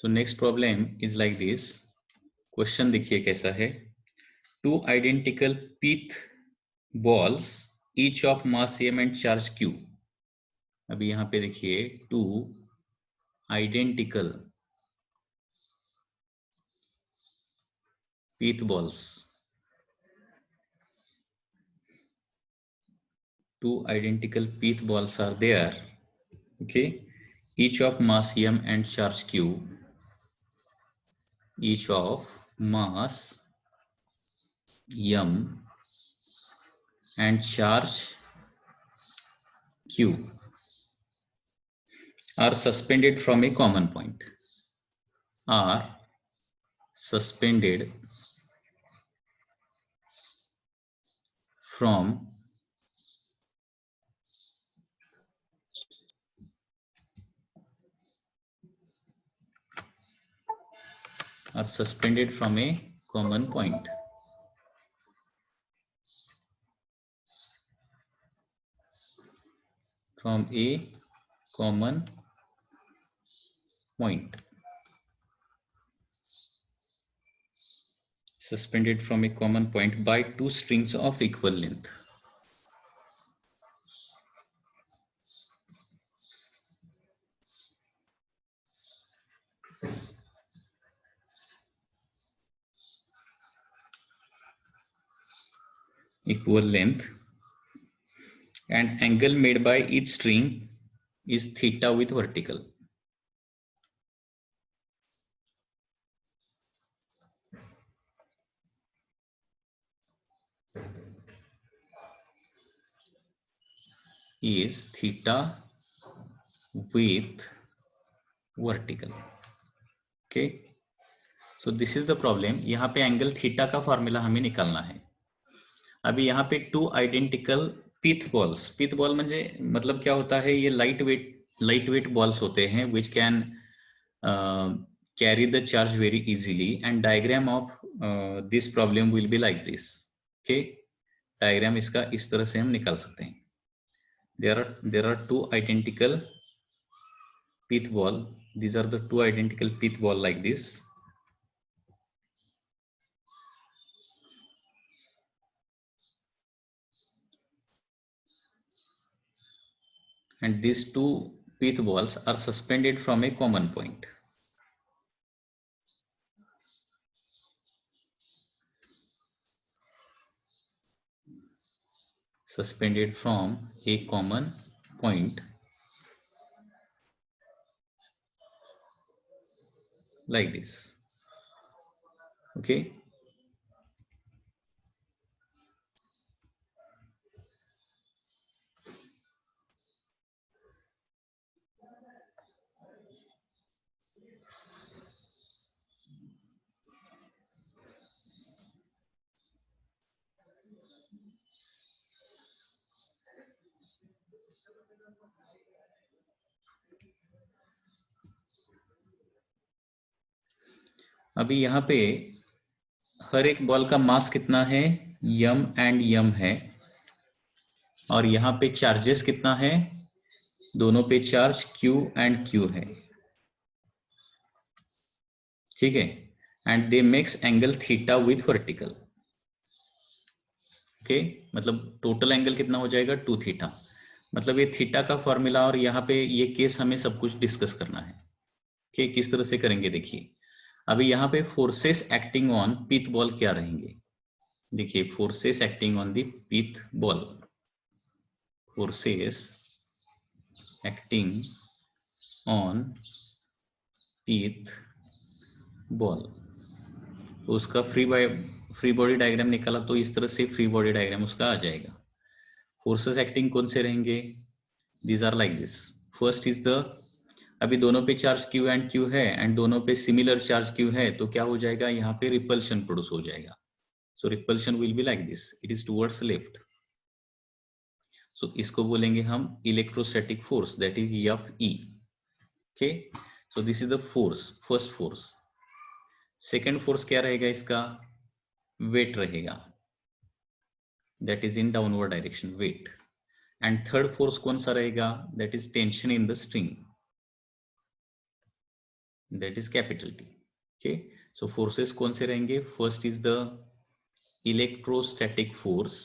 So next problem is like this. Question देखिए कैसा है. Two identical pith balls, each of mass m and charge q. अभी यहाँ पे देखिए two identical pith balls. Two identical pith balls are there. Okay, each of mass m and charge q. Each of mass m and charge q are suspended from a common point. Are suspended from a common point. From a common point. Suspended from a common point by two strings of equal length. Equal length, and angle made by each string is theta with vertical. Is theta with vertical. Okay, so this is the problem. यहाँ पे angle theta का formula हमें निकालना है. अभी यहाँ पे two identical पिथ balls. Pith ball मतलब क्या होता है, ये लाइट वेट बॉल्स होते हैं which can carry the charge very easily. And diagram of this problem will be like this. Okay, diagram इसका इस तरह से हम निकाल सकते हैं. there are two identical pith ball. These are the two identical pith ball like this. And these two pith balls are suspended from a common point. Suspended from a common point like this. Okay, अभी यहाँ पे हर एक ball का मास कितना है, m and m है. और यहाँ पे चार्जेस कितना है, दोनों पे चार्ज q एंड q है. ठीक है, and they makes angle theta with vertical. Okay, मतलब टोटल एंगल कितना हो जाएगा, 2 थीटा. मतलब ये थीटा का फॉर्मूला और यहाँ पे ये केस हमें सब कुछ डिस्कस करना है. ओके, किस तरह से करेंगे देखिए. अभी यहाँ पे forces acting on pith ball क्या रहेंगे. देखिए, forces acting on the pith ball. Forces acting on pith ball. उसका फ्री बॉडी डायग्राम निकाला तो इस तरह से फ्री बॉडी डायग्राम उसका आ जाएगा. फोर्सेस एक्टिंग कौन से रहेंगे, these are like this. First is the, अभी दोनों पे चार्ज Q एंड Q है एंड दोनों पे सिमिलर चार्ज Q है, तो क्या हो जाएगा, यहाँ पे रिपल्शन प्रोड्यूस हो जाएगा. So repulsion will be like this, it is towards left. So इसको बोलेंगे हम electrostatic force, that is Fe. Okay, so this is the force, first force. Second force क्या रहेगा इसका, वेट रहेगा, that is in downward direction, weight. And third force कौन सा रहेगा, that is tension in the string. That is capital T. Okay, so forces कौन से रहेंगे? First is the electrostatic force.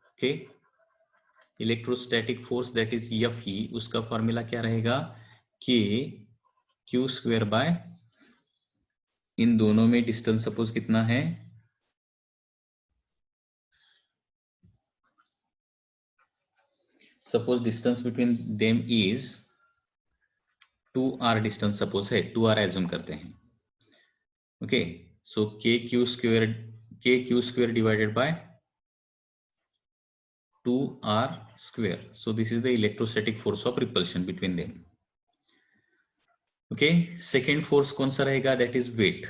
Okay, electrostatic force that is F ई, उसका formula क्या रहेगा? के क्यू स्क्वायर बाय, इन दोनों में डिस्टेंस सपोज कितना है? Suppose distance between them is 2r, distance suppose है 2r एज्यूम करते हैं। ओके, सो के q square divided by 2r square. So this is the electrostatic force of repulsion between them. Okay, second force कौन सा रहेगा? That is weight.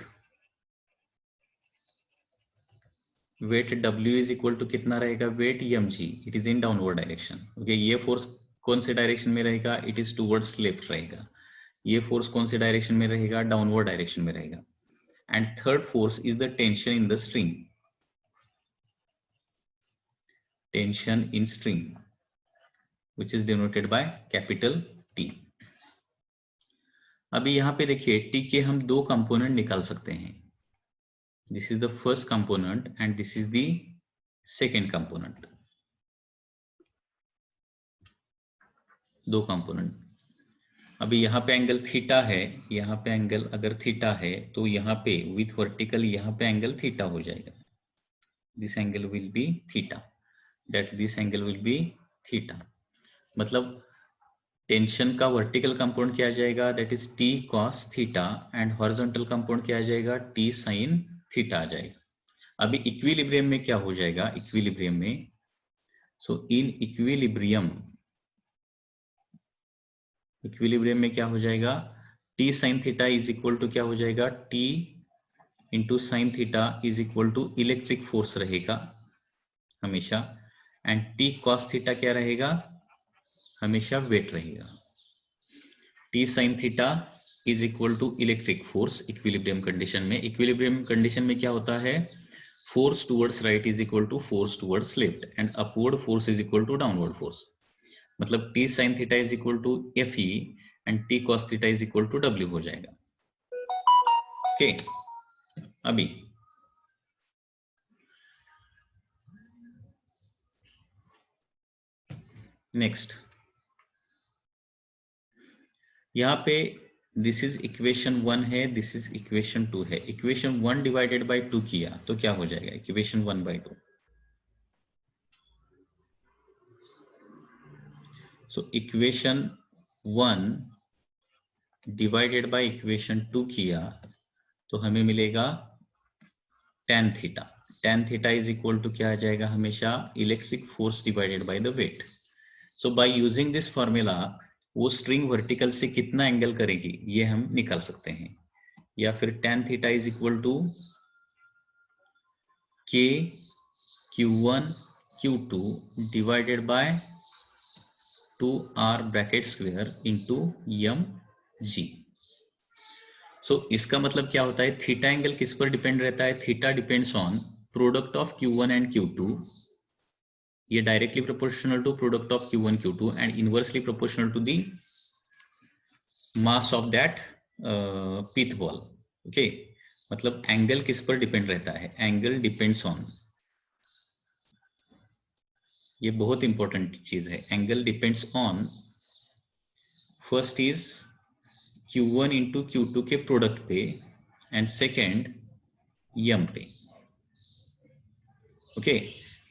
Weight W is equal to कितना रहेगा? Weight mg. It is in downward direction. Okay, ये force कौन से direction में रहेगा? It is towards left रहेगा। ये force कौन से डायरेक्शन में रहेगा? डाउनवर्ड डायरेक्शन में रहेगा। And third force is the tension in the string. Tension in string, which is denoted by capital T. अभी यहाँ पे देखिए टी के हम दो कंपोनेंट निकाल सकते हैं। This is the first component and this is the second component. दो कंपोनेंट। अभी यहाँ पे एंगल थीटा है, यहाँ पे एंगल अगर थीटा है तो यहाँ पे विथ वर्टिकल यहाँ पे एंगल थीटा हो जाएगा। This angle will be theta, that this angle will be theta. मतलब टेंशन का वर्टिकल कंपोनेंट क्या आ जाएगा? That is T cos theta, and horizontal component क्या आ जाएगा? टी साइन थीटा आ जाएगा। अभी इक्विलिब्रियम में क्या हो जाएगा? इक्विलिब्रियम में, सो इन इक्विलिब्रियम में क्या हो जाएगा? T sine theta is equal to क्या हो जाएगा? T into sine theta is equal to electric force रहेगा हमेशा, एंड टी कॉस थीटा क्या रहेगा? हमेशा वेट रहेगा। T sine theta is equal to electric force equilibrium condition में। इक्विलिब्रियम कंडीशन में क्या होता है? Force towards right is equal to force towards left, and upward force is equal to downward force. मतलब T sine theta is equal to F E and T cos theta is equal to W हो जाएगा। Okay, अभी next यहाँ पे this is equation 1 है, this is equation 2 है। Equation 1 divided bye 2 किया तो क्या हो जाएगा? Equation 1 by 2। So equation 1 divided by equation 2 किया तो हमें मिलेगा tan theta. tan theta is equal to क्या आ जाएगा? हमेशा electric force divided by the weight. So by using this formula वो स्ट्रिंग वर्टिकल से कितना एंगल करेगी ये हम निकाल सकते हैं। या फिर tan theta is equal to k q1 q2 divided by 2r bracket square into mg। So इसका मतलब क्या होता है? थीटा एंगल किस पर डिपेंड रहता है? Theta depends on product of q1 and q2। ये directly proportional to product of q1 q2 and inversely proportional to the mass of that pith ball. Okay, मतलब एंगल किस पर डिपेंड रहता है? एंगल डिपेंड्स ऑन, ये बहुत important चीज है। Angle depends on first is q1 into q2 के प्रोडक्ट पे, एंड सेकेंड यम पे। ओके,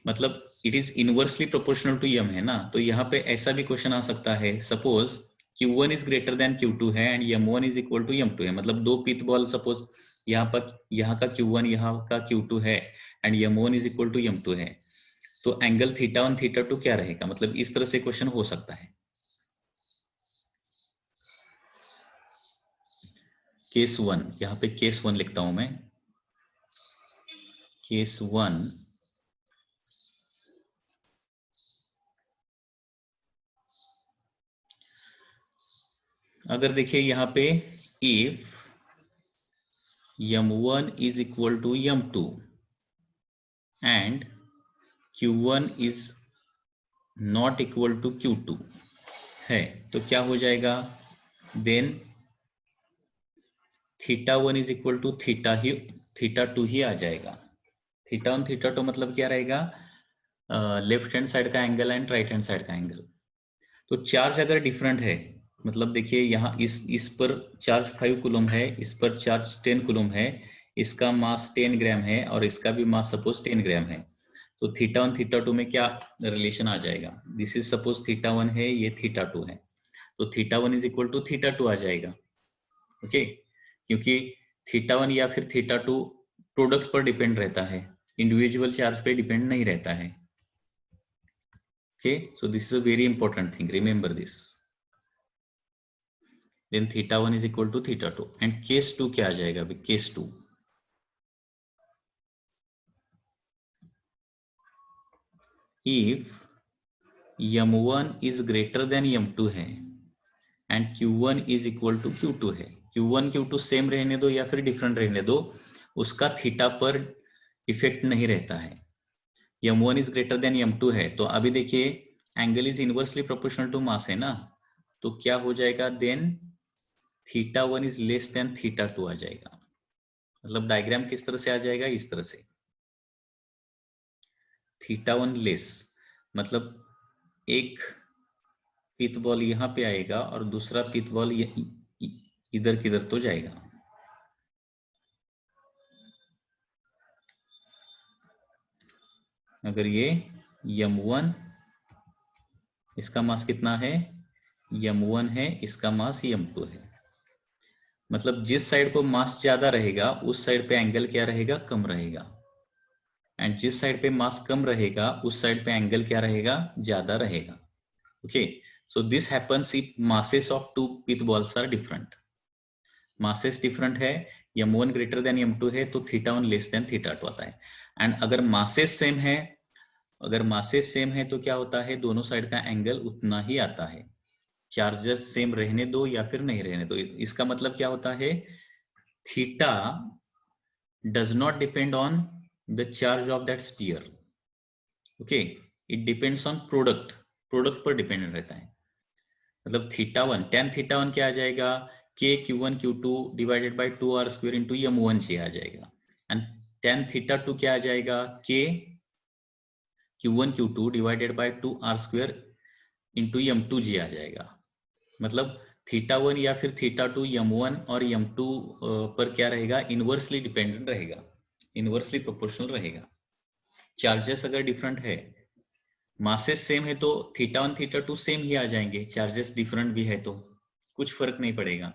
मतलब it is inversely proportional to यम है ना। तो यहाँ पे ऐसा भी क्वेश्चन आ सकता है, suppose q1 is greater than q2 है and m1 is equal to m2 है। मतलब दो पिथ बॉल सपोज यहाँ पर, यहाँ का q1 यहाँ का q2 है and m1 is equal to m2 है, तो एंगल थीटा 1 थीटा 2 क्या रहेगा? मतलब इस तरह से क्वेश्चन हो सकता है। केस 1, यहाँ पे केस 1 लिखता हूं मैं। केस 1, अगर देखिए यहाँ पे if m1 is equal to m2 and q1 is not equal to q2 है, तो क्या हो जाएगा? देन θ1 इज इक्वल टू θ2 ही आ जाएगा। θ1 θ2 मतलब क्या रहेगा, लेफ्ट हैंड साइड का angle and right hand side का एंगल। तो चार्ज अगर डिफरेंट है, मतलब देखिए यहाँ इस पर चार्ज 5 कूलम है, इस पर चार्ज 10 कूलम है, इसका मास 10 ग्राम है और इसका भी मास सपोज 10 ग्राम है, तो θ1 θ2 में क्या रिलेशन आ जाएगा, दिस इज सपोज θ1 है, ये θ2 है, तो θ1 इज इक्वल टू θ2 आ जाएगा। ओके, क्योंकि θ1 या फिर θ2 प्रोडक्ट पर डिपेंड रहता है, इंडिविजुअल चार्ज पे डिपेंड नहीं रहता है। Okay, so this is a very important thing, remember this. Then θ1 is equal to θ2 and case 2 क्या आ जाएगा अभी, case 2, if m1 is greater than m2 है and q1 is equal to q2 है, q1 q2 सेम रहने दो या फिर डिफरेंट रहने दो, उसका थीटा पर इफेक्ट नहीं रहता है। m1 is greater than m2 है, तो अभी देखिए angle is inversely proportional to mass है ना, तो क्या हो जाएगा, देन θ1 इज लेस देन θ2 आ जाएगा। मतलब डायग्राम किस तरह से आ जाएगा, इस तरह से, θ1 लेस मतलब एक पिथ बॉल यहाँ पे आएगा और दूसरा पिथ बॉल इधर किधर तो जाएगा। अगर ये m1, इसका मास कितना है, m1 है, इसका मास m2 है, मतलब जिस साइड को मास ज्यादा रहेगा उस साइड पे एंगल क्या रहेगा, कम रहेगा, एंड जिस साइड पे मास कम रहेगा उस साइड पे एंगल क्या रहेगा, ज्यादा रहेगा। Okay, so this happens if masses of two pith balls are different, masses different है, m1 ग्रेटर देन m2 है, तो θ1 लेस देन θ2 आता है। एंड अगर masses सेम है, अगर masses सेम है तो क्या होता है, दोनों साइड का एंगल उतना ही आता है, चार्जेस सेम रहने दो या फिर नहीं रहने दो। इसका मतलब क्या होता है, theta does not depend on the charge of that sphere. Okay, it depends on product पर डिपेंडेंट रहता है। मतलब θ1 tan θ1 क्या आ जाएगा, k q1 q2 divided by 2r square into m1 j आ जाएगा, एंड tan θ2 क्या आ जाएगा, k q1 q2 divided by 2r square into m2 j आ जाएगा। मतलब θ1 या फिर θ2 m1 और m2 पर क्या रहेगा, इनवर्सली डिपेंडेंट रहेगा, इनवर्सली प्रोपोर्शनल रहेगा। चार्जेस अगर डिफरेंट है, मासेस सेम है, तो θ1 θ2 सेम ही आ जाएंगे, चार्जेस डिफरेंट भी है तो कुछ फर्क नहीं पड़ेगा।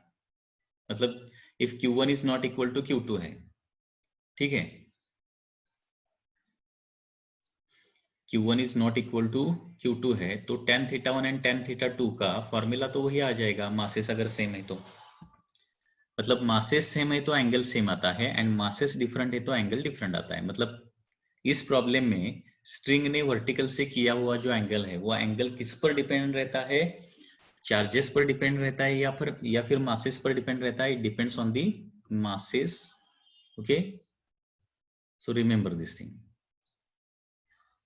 मतलब if q1 is not equal to q2 है, ठीक है, q1 is not equal to q2 है, तो tan θ1 एंड tan θ2 का फॉर्मूला तो वही आ जाएगा, मासेस अगर सेम है तो। मतलब मासेस सेम है तो एंगल सेम आता है, एंड मासेस डिफरेंट है तो एंगल डिफरेंट आता है। मतलब इस प्रॉब्लम में स्ट्रिंग ने वर्टिकल से किया हुआ जो एंगल है, वो एंगल किस पर डिपेंड रहता है, चार्जेस पर डिपेंड रहता है या फिर मासेस पर डिपेंड रहता है, it depends on the masses. Okay, so remember this thing.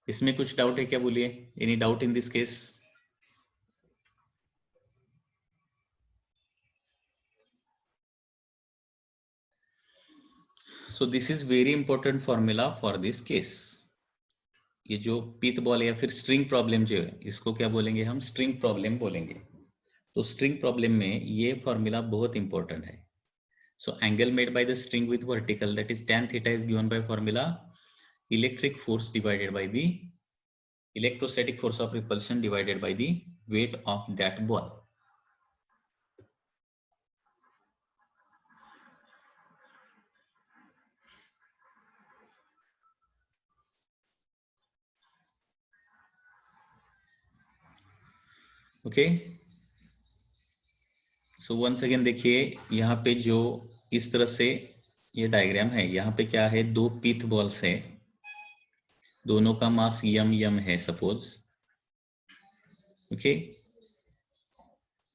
इसमें कुछ डाउट है क्या, बोलिए, any doubt in this case? So this is very important formula for this case. ये जो पिथ बॉल या फिर स्ट्रिंग प्रॉब्लम जो है, इसको क्या बोलेंगे हम, स्ट्रिंग प्रॉब्लम बोलेंगे। तो स्ट्रिंग प्रॉब्लम में ये फॉर्मूला बहुत इंपॉर्टेंट है। So angle made by the string with vertical, that is tan theta, is given by formula electric force divided by the electrostatic force of repulsion divided by the weight of that ball. Okay, so once again देखिए यहाँ पे जो इस तरह से ये diagram है, यहाँ पे क्या है, दो पिथ बॉल्स है, दोनों का मास m है सपोज, ओके,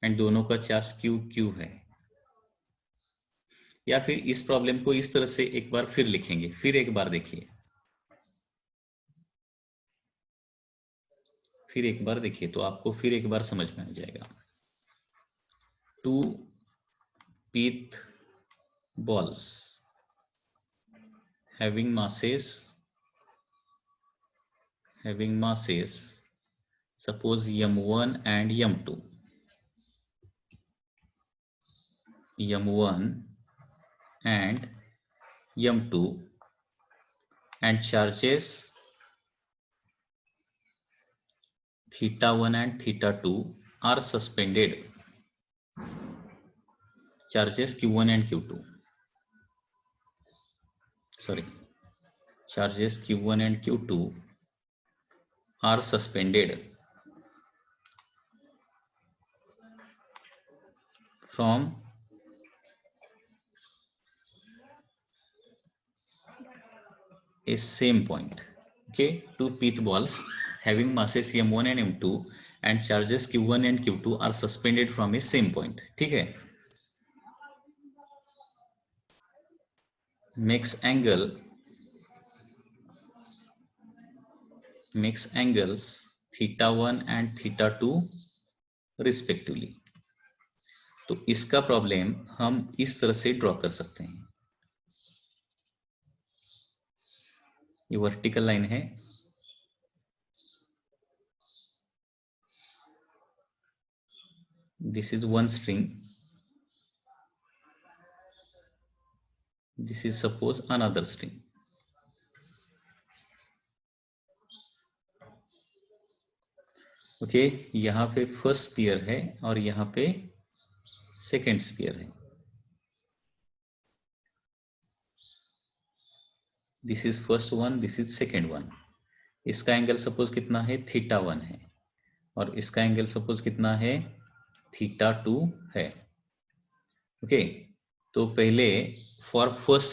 एंड दोनों का चार्ज q है। या फिर इस प्रॉब्लम को इस तरह से एक बार फिर लिखेंगे, फिर एक बार देखिए, फिर एक बार देखिए तो आपको फिर एक बार समझ में आ जाएगा। Two pith balls having masses suppose m1 and m2 and m2 and charges theta 1 and theta 2 are suspended. Charges q1 and q2, charges q1 and q2 are suspended from a same point. Okay, two pith balls having masses m1 and m2 and charges q1 and q2 are suspended from a same point. ठीक है, makes angles theta 1 and theta 2 respectively. तो इसका problem हम इस तरह से draw कर सकते हैं. ये वर्टिकल लाइन है, this is one string, this is suppose another string. Okay, यहाँ पे फर्स्ट स्पीयर है और यहाँ पे सेकेंड स्पीयर है. This is first one, this is second one. इसका एंगल सपोज कितना है, थीटा 1 है और इसका एंगल सपोज कितना है, थीटा 2 है. ओके, तो पहले फॉर फर्स्ट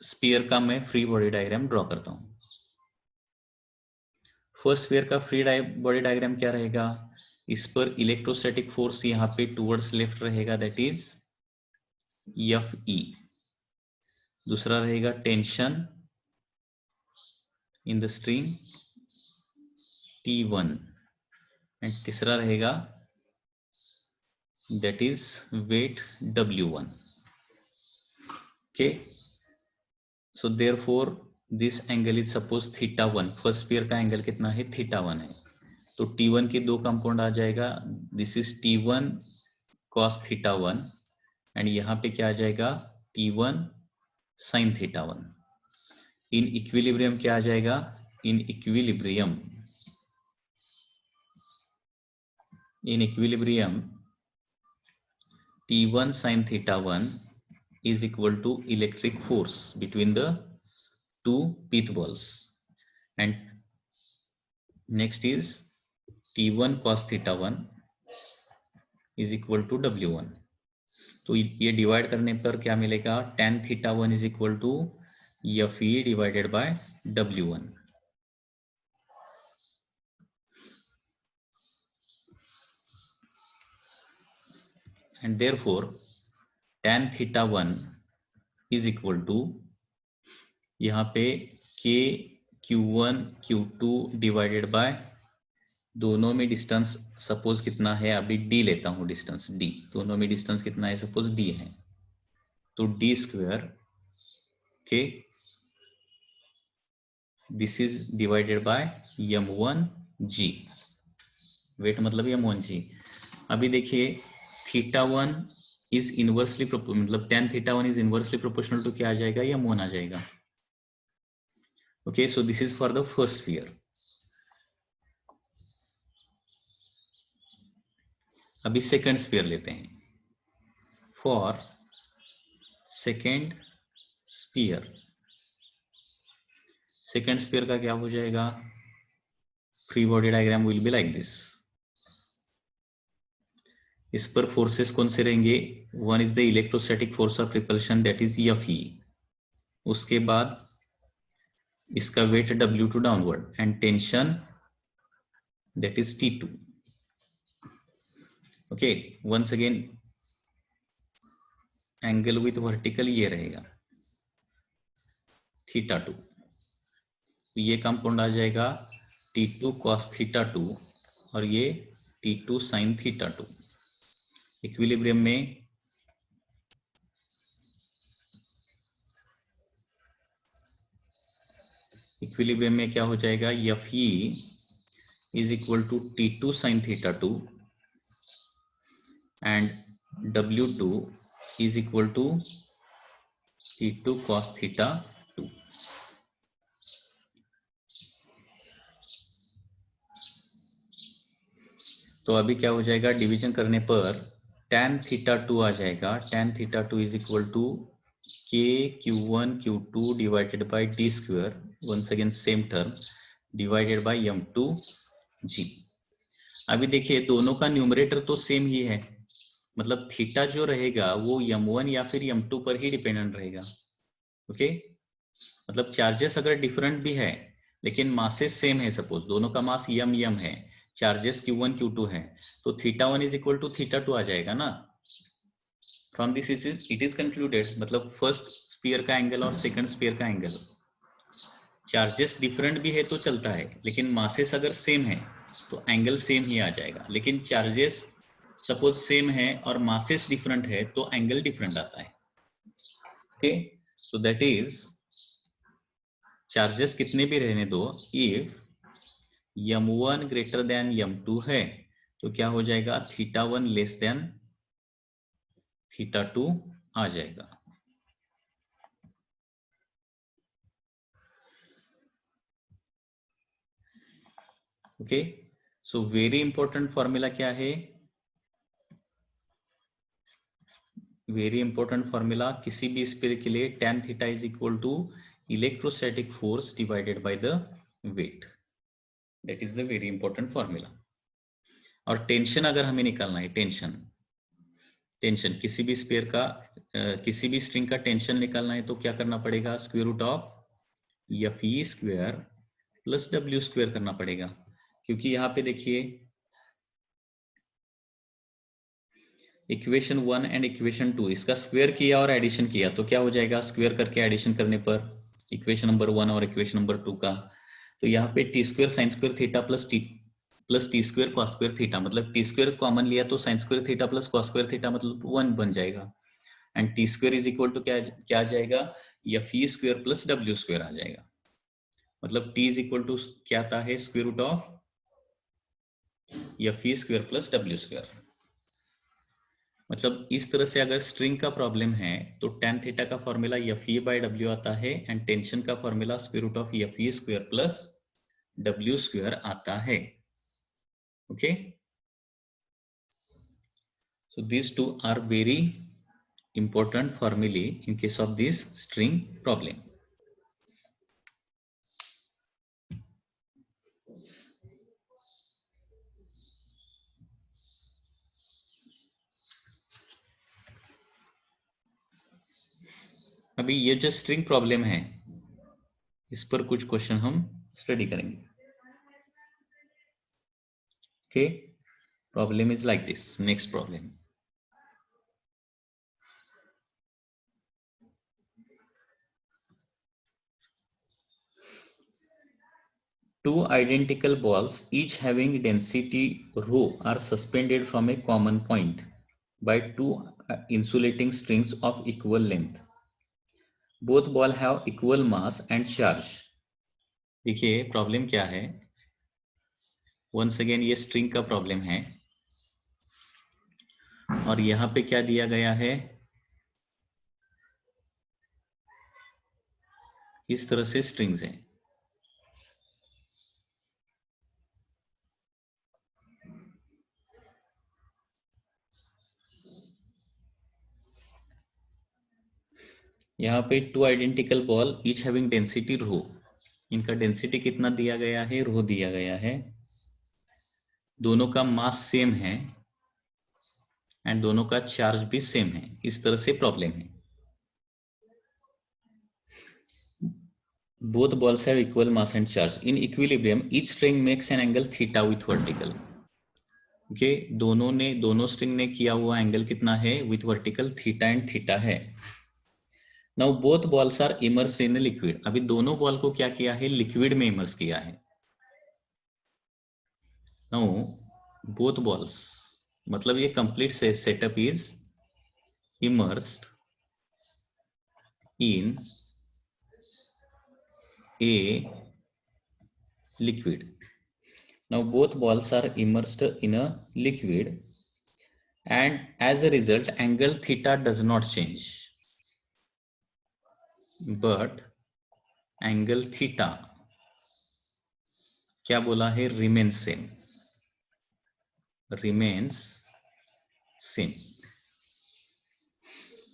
स्पीयर का मैं फ्री बॉडी डायग्राम ड्रॉ करता हूं. फर्स्ट स्पीयर का फ्री बॉडी डायग्राम क्या रहेगा, इस पर इलेक्ट्रोस्टैटिक फोर्स यहाँ पे टुवर्ड्स लेफ्ट रहेगा, दैट इज एफ ई. दूसरा रहेगा tension in the string T1 and तीसरा रहेगा that is weight W1. Okay, so therefore this angle is suppose theta 1. First sphere का एंगल कितना है, थीटा 1 है. तो T1 के दो कंपाउंड आ जाएगा, this is T1 cos theta 1 and यहाँ पे क्या आ जाएगा, T1 sin theta 1. In equilibrium क्या आ जाएगा, in equilibrium T1 sin theta 1 is equal to electric force between the two pith balls, and next is T1 cos theta 1 is equal to W1. तो ये डिवाइड करने पर क्या मिलेगा, tan theta 1 is equal to Fe divided by W1. and therefore tan theta 1 is equal to यहाँ पे k q1 q2 divided bye, दोनों में डिस्टेंस सपोज कितना है, अभी d लेता हूं डिस्टेंस d, दोनों में डिस्टेंस कितना है, सपोज d है, तो d स्क्वायर के this is divided by m1g, weight मतलब m1g. अभी देखिए थीटा 1 इज इनवर्सली मतलब tan theta 1 is inversely proportional to क्या आ जाएगा, m1 आ जाएगा. Okay, so this is for the first sphere. अभी सेकंड स्फीयर लेते हैं. फॉर सेकंड स्फीयर का क्या हो जाएगा, free body diagram will be like this. इस पर फोर्सेस कौन से रहेंगे, one is the electrostatic force of repulsion that is Fe. उसके बाद इसका weight W2 downward and tension that is T2. Okay, once again angle with vertical ये रहेगा थीटा 2. ये कंपाउंड आ जाएगा T2 cos थीटा 2 और ये T2 sin थीटा 2। इक्विलिब्रियम में क्या हो जाएगा, Fe is equal to T2 sin theta 2 and W2 is equal to T2 cos theta 2। तो अभी क्या हो जाएगा, डिवीजन करने पर tan थीटा 2 आ जाएगा। tan theta 2 is equal to k q1 q2 divided by d square, once again same term, divided by m2 g। अभी देखिए दोनों का न्यूमरेटर तो सेम ही है, मतलब थीटा जो रहेगा वो m1 या फिर m2 पर ही डिपेंडेंट रहेगा। ओके, मतलब चार्जेस अगर डिफरेंट भी है लेकिन मासेस सेम है, सपोज दोनों का मास m है, चार्जेस q1 q2 है, तो theta 1 is equal to theta 2 आ जाएगा ना। From this it is concluded, मतलब फर्स्ट स्फीयर का एंगल और सेकंड स्फीयर का एंगल, चार्जेस डिफरेंट भी है तो चलता है, लेकिन मासेस अगर सेम है तो एंगल सेम ही आ जाएगा। लेकिन चार्जेस सपोज सेम है और मासेस डिफरेंट है तो एंगल डिफरेंट आता है। Okay, so that is charges कितने भी रहने दो, if m1 greater than m2 है तो क्या हो जाएगा, थीटा 1 लेस देन थीटा 2 आ जाएगा। Okay, so very important formula क्या है, वेरी इंपॉर्टेंट फॉर्मूला किसी भी स्फीयर के लिए tan theta is equal to electrostatic force divided by the weight, that is the very important formula. और टेंशन अगर हमें निकालना है, टेंशन किसी भी स्फीयर का किसी भी स्ट्रिंग का टेंशन निकालना है तो क्या करना पड़ेगा, square root of Fe square plus W square करना पड़ेगा। क्योंकि यहाँ पे देखिए इक्वेशन 1 एंड इक्वेशन 2 इसका स्क्वायर किया और एडिशन किया तो क्या हो जाएगा, स्क्वायर करके एडिशन करने पर इक्वेशन नंबर 1 और इक्वेशन नंबर 2 का, तो यहाँ पे T square sine square theta plus T square cos square theta, मतलब टी स्क्वायर कॉमन लिया तो sine square theta plus cos square theta मतलब 1 बन जाएगा। And T square is equal to क्या आ जाएगा, Fe square plus W square आ जाएगा। मतलब t इज इक्वल टू क्या आता है, square root of Fe square plus W square. मतलब इस तरह से अगर स्ट्रिंग का प्रॉब्लम है तो tan थीटा का फॉर्मूला Fe बाय W आता है एंड टेंशन का formula square root of Fe square plus W square आता है। Okay, so these two are very important formulae in case of this string problem. अभी ये जो string problem है इस पर कुछ क्वेश्चन हम स्टडी करेंगे। Okay, problem is like this, next problem. Two identical balls, each having density rho, are suspended from a common point by two insulating strings of equal length. Both balls have equal mass and charge. देखिए problem क्या है, once again ये string का problem है और यहाँ पे क्या दिया गया है, इस तरह से स्ट्रिंग्स हैं। यहाँ पे two identical ball each having density rho, इनका डेंसिटी कितना दिया गया है, रो दिया गया है, दोनों का मास सेम है एंड दोनों का चार्ज भी सेम है। इस तरह से प्रॉब्लम है। Both balls have equal mass and charge. In equilibrium, each string makes an angle theta with vertical. Okay, दोनों स्ट्रिंग ने किया हुआ एंगल कितना है, with vertical theta and theta है। Now both balls are immerse in liquid. अभी दोनों ball को क्या किया है, लिक्विड में इमर्स किया है। नाउ बोथ बॉल्स, मतलब ये complete setup is immersed in a liquid. Now both balls are immersed in a liquid, and as a result angle theta does not change, but angle theta क्या बोला है, remains same, remains same,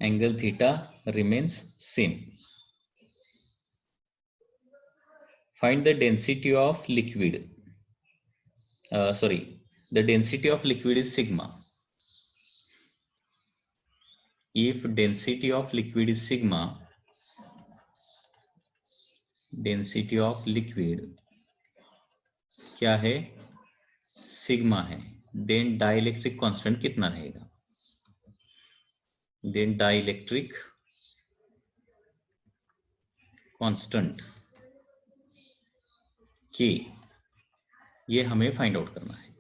angle theta remains same. Find the density of liquid. The density of liquid is sigma. If density of liquid is sigma, density of liquid क्या है, sigma है, then dielectric constant कितना रहेगा, then dielectric constant के, ये हमें find out करना है।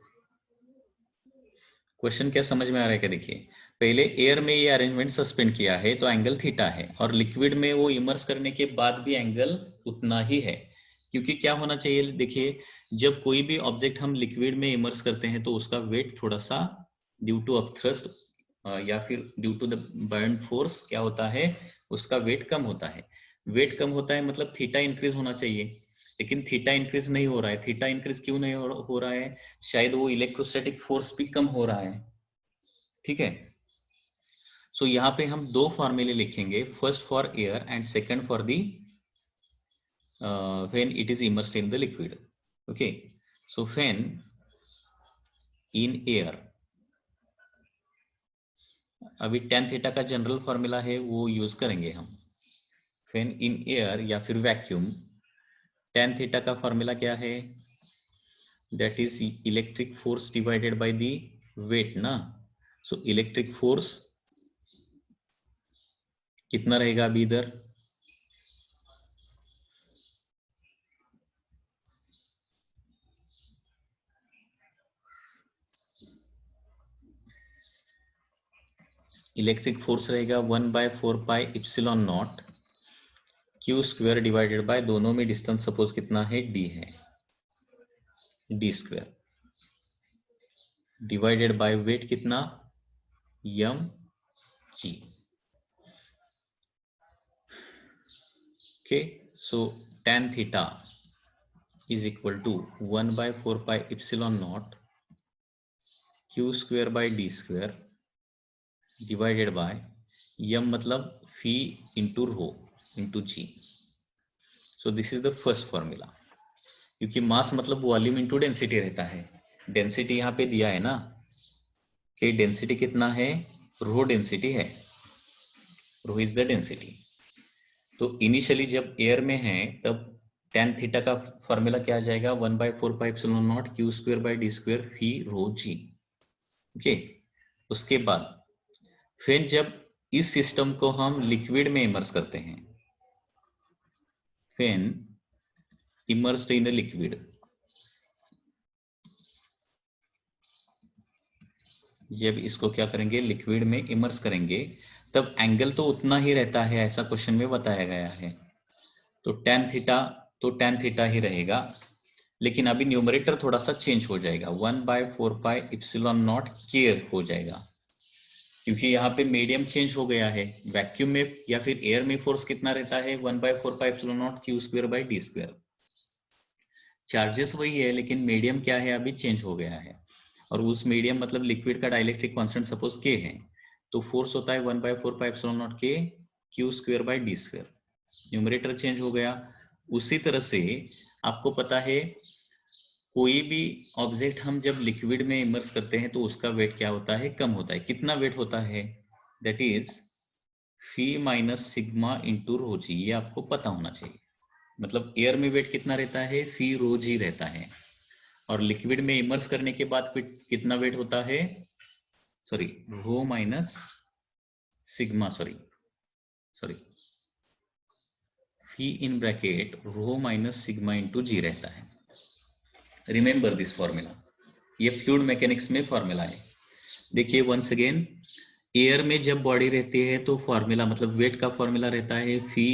क्वेश्चन क्या समझ में आ रहा है क्या? देखिए पहले एयर में ये अरेंजमेंट सस्पेंड किया है तो एंगल थीटा है, और लिक्विड में वो इमर्स करने के बाद भी एंगल उतना ही है, क्योंकि क्या होना चाहिए, देखिए जब कोई भी ऑब्जेक्ट हम लिक्विड में इमर्स करते हैं तो उसका वेट थोड़ा सा ड्यू टू अपथ्रस्ट या फिर due to the bound force क्या होता है, उसका वेट कम होता है। वेट कम होता है मतलब थीटा इंक्रीज होना चाहिए, लेकिन थीटा इंक्रीज नहीं हो रहा है। थीटा इंक्रीज क्यों नहीं हो रहा है? शायद वो इलेक्ट्रोस्टैटिक फोर्स भी कम हो रहा है। ठीक है, सो यहाँ पे हम दो फॉर्मूले लिखेंगे, first for air and second for the when it is immersed in the liquid. Okay, so when in air, अभी tan थीटा का जनरल फॉर्मूला है वो यूज करेंगे हम। when in air या फिर वैक्यूम, tan थीटा का फॉर्मूला क्या है, that is electric force divided by the weight ना। सो इलेक्ट्रिक फोर्स कितना रहेगा अभी इधर, इलेक्ट्रिक फोर्स रहेगा 1/4πε0 क्यू स्क्वायर डिवाइडेड बाय, दोनों में डिस्टेंस सपोज कितना है, d है, d square divided by weight कितना, mg। okay, so tan theta is equal to 1/4πε0 q square by d square divided by m मतलब phi into rho into g। So this is the first formula, क्योंकि मास मतलब volume into density रहता है। Density यहाँ पे दिया है ना कि डेंसिटी कितना है, रो डेंसिटी है, रो इज द डेंसिटी। तो इनिशियली जब एयर में है तब tan थीटा का फॉर्मूला क्या आ जाएगा, 1/4πε0 q square by D square phi rho g. Okay, उसके बाद फिर जब इस सिस्टम को हम लिक्विड में इमर्स करते हैं, फिर इमर्स्ड इन द लिक्विड, जब इसको क्या करेंगे, लिक्विड में इमर्स करेंगे, तब एंगल तो उतना ही रहता है, ऐसा क्वेश्चन में बताया गया है। तो tan थीटा ही रहेगा, लेकिन अभी न्यूमरेटर थोड़ा सा चेंज हो जाएगा, 1/4πε0 के हो जाएगा, क्योंकि यहाँ पे मीडियम चेंज हो गया है। वैक्यूम में या फिर एयर में फोर्स कितना रहता है, 1/4πε0 q square by D square. Charges वही है, लेकिन मीडियम क्या है, अभी चेंज हो गया है, और उस मीडियम मतलब लिक्विड का डाइलेक्ट्रिक कांस्टेंट सपोज k है, तो फोर्स होता है 1/4πε0 k q square by D square. Numerator change हो गया। उसी तरह से आपको पता है कोई भी ऑब्जेक्ट हम जब लिक्विड में इमर्स करते हैं तो उसका वेट क्या होता है, कम होता है। कितना वेट होता है, that is V minus sigma into rho g, ये आपको पता होना चाहिए। मतलब एयर में वेट कितना रहता है, फी रो जी रहता है, और लिक्विड में इमर्स करने के बाद कितना वेट होता है, sorry rho minus sigma, sorry V in bracket rho minus sigma into g रहता है। रिमेंबर दिस फॉर्मूला, ये फ्लूइड मैकेनिक्स में फॉर्मूला है। देखिए वंस अगेन, एयर में जब बॉडी रहती है तो फॉर्मूला मतलब वेट का फॉर्मूला रहता है फी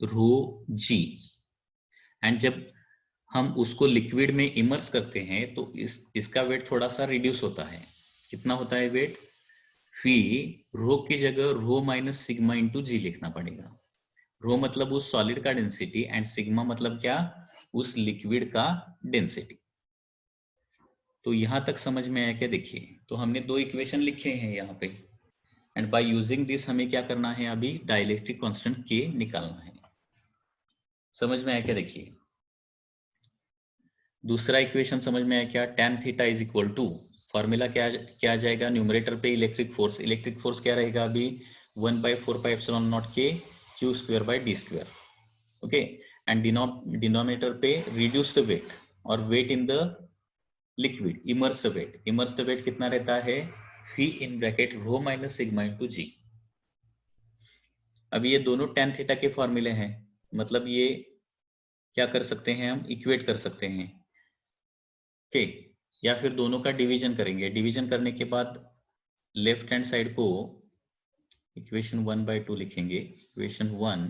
रो जी, एंड जब हम उसको लिक्विड में इमर्स करते हैं तो इसका वेट थोड़ा सा रिड्यूस होता है। कितना होता है वेट? फी रो की जगह रो माइनस सिग्मा इंटू जी लिखना पड़ेगा। रो मतलब उस सॉलिड का डेंसिटी एंड सिग्मा मतलब क्या? उस लिक्विड का डेंसिटी। तो यहां तक समझ में आया क्या? देखिए तो हमने दो इक्वेशन लिखे हैं यहाँ पे, एंड बाय यूजिंग दिस हमें क्या करना है? अभी डाइलेक्ट्रिक कांस्टेंट के निकालना है। समझ में आया क्या? देखिए दूसरा इक्वेशन समझ में आया क्या? tan theta is equal to formula क्या आ जाएगा? न्यूमरेटर पे इलेक्ट्रिक फोर्स क्या रहेगा अभी? 1/4πε0 k q square by D square, okay. And denominator पे रिड्यूस द वेट, और weight in the liquid immersed weight कितना रहता है? V in bracket rho minus sigma into g. अभी ये दोनों tan थीटा के फॉर्मूले हैं, मतलब ये क्या कर सकते हैं? हम इक्वेट कर सकते हैं, ओके। या फिर दोनों का डिवीजन करेंगे। डिवीजन करने के बाद लेफ्ट हैंड साइड को इक्वेशन 1/2 लिखेंगे। इक्वेशन 1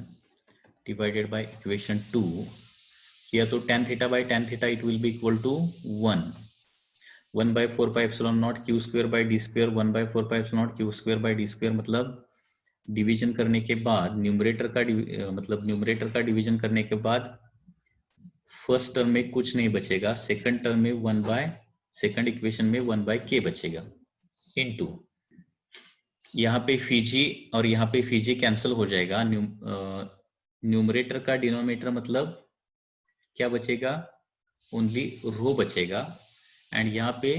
डिवाइडेड बाय इक्वेशन 2 किया तो tan theta by tan theta it will be equal to 1/4πε0 q square by D square 1/4πε0 q square by D square. मतलब डिवीजन करने के बाद न्यूमरेटर का डिवीजन करने के बाद फर्स्ट टर्म में कुछ नहीं बचेगा, सेकंड टर्म में सेकंड इक्वेशन में 1/k बचेगा, इनटू यहाँ पे फीजी और यहाँ पे फीजी कैंसिल हो जाएगा। न्यूमरेटर का डिनोमिनेटर मतलब क्या बचेगा? ओनली रो बचेगा, एंड यहाँ पे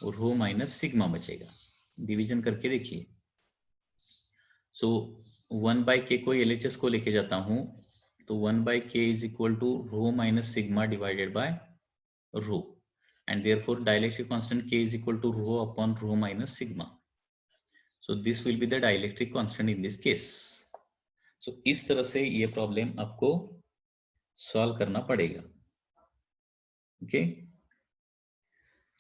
रो माइनस सिग्मा बचेगा। डिवीजन करके देखिए। सो 1/k को LHS को लेके जाता हूं तो 1/k is equal to rho minus sigma divided by rho, and therefore dielectric constant k is equal to rho upon rho minus sigma. So this will be the dielectric constant in this case. So इस तरह से ये problem आपको solve करना पड़ेगा, okay.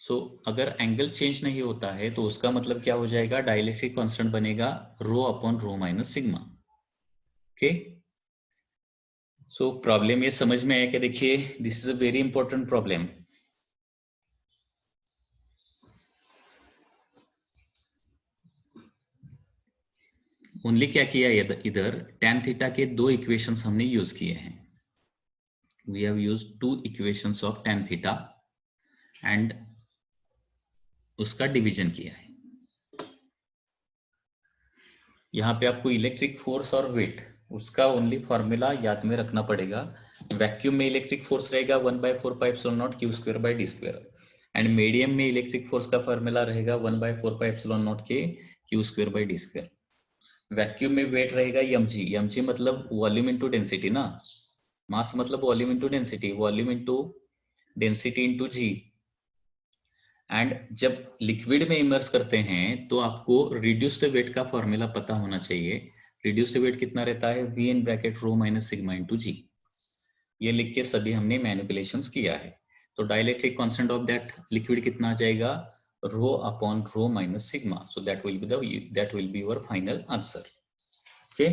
सो अगर angle change नहीं होता है तो उसका मतलब क्या हो जाएगा? डाइलेक्ट्रिक कांस्टेंट बनेगा रो upon rho minus sigma, okay. So problem ये समझ में आया कि देखिए this is a very important problem. Only क्या किया इधर tan थीटा के दो इक्वेशंस हमने यूज किए हैं। We have used 2 equations of tan theta and उसका डिवीजन किया है। यहाँ पे आपको इलेक्ट्रिक फोर्स और वेट उसका ओनली फॉर्मूला याद में रखना पड़ेगा। वैक्यूम में इलेक्ट्रिक फोर्स रहेगा 1/4πε0 q square by D square, and medium में इलेक्ट्रिक फोर्स का फॉर्मूला रहेगा 1/4πε0 k q square by D square. Vacuum में वेट रहेगा mg मतलब वॉल्यूम इंटू डेंसिटी ना, मास मतलब volume into density, volume into density into g. And जब liquid में इमर्स करते हैं तो आपको रिड्यूस्ड वेट का फॉर्मूला पता होना चाहिए। रिड्यूस्ड वेट कितना रहता है? v in bracket rho minus sigma into g. ये लिख के सभी हमने मैनिपुलेशंस किया है। तो dielectric constant of that liquid कितना आ जाएगा? Rho upon rho minus sigma. So that will be your final answer, okay.